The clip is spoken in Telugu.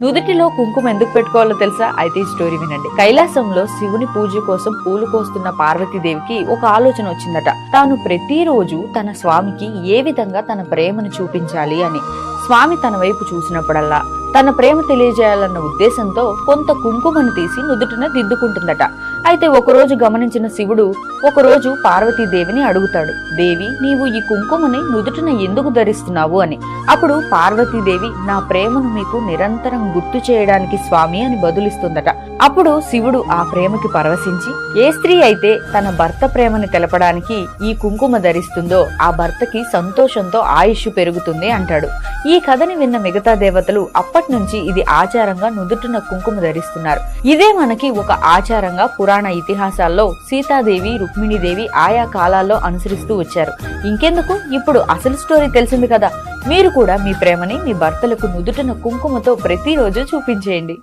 నుదుటిలో కుంకుమ ఎందుకు పెట్టుకోవాలో తెలుసా? అయితే ఈ స్టోరీ వినండి. కైలాసంలో శివుని పూజ కోసం పూలు కోస్తున్న పార్వతీదేవికి ఒక ఆలోచన వచ్చిందట. తాను ప్రతిరోజు తన స్వామికి ఏ విధంగా తన ప్రేమను చూపించాలి అని. స్వామి తన వైపు చూసినప్పుడల్లా తన ప్రేమ తెలియజేయాలన్న ఉద్దేశంతో కొంత కుంకుమను తీసి నుదుటిన దిద్దుకుంటుందట. అయితే ఒకరోజు గమనించిన శివుడు ఒకరోజు పార్వతీదేవిని అడుగుతాడు, దేవి, నీవు ఈ కుంకుమని నుదుటిన ఎందుకు ధరిస్తున్నావు అని. అప్పుడు పార్వతీదేవి, నా ప్రేమను మీకు నిరంతరం గుర్తు చేయడానికి స్వామి అని బదులిస్తుందట. అప్పుడు శివుడు ఆ ప్రేమకి పరవశించి, ఏ స్త్రీ అయితే తన భర్త ప్రేమని తెలపడానికి ఈ కుంకుమ ధరిస్తుందో ఆ భర్తకి సంతోషంతో ఆయుష్ పెరుగుతుంది అంటాడు. ఈ కథని విన్న మిగతా దేవతలు అప్పటి నుంచి ఇది ఆచారంగా నుదుటిన కుంకుమ ధరిస్తున్నారు. ఇదే మనకి ఒక ఆచారంగా పురాణ ఇతిహాసాల్లో సీతాదేవి, రుక్మిణీదేవి ఆయా కాలాల్లో అనుసరిస్తూ వచ్చారు. ఇంకెందుకు, ఇప్పుడు అసలు స్టోరీ తెలిసింది కదా. మీరు కూడా మీ ప్రేమని మీ భర్తలకు నుదుటిన కుంకుమతో ప్రతిరోజు చూపించేయండి.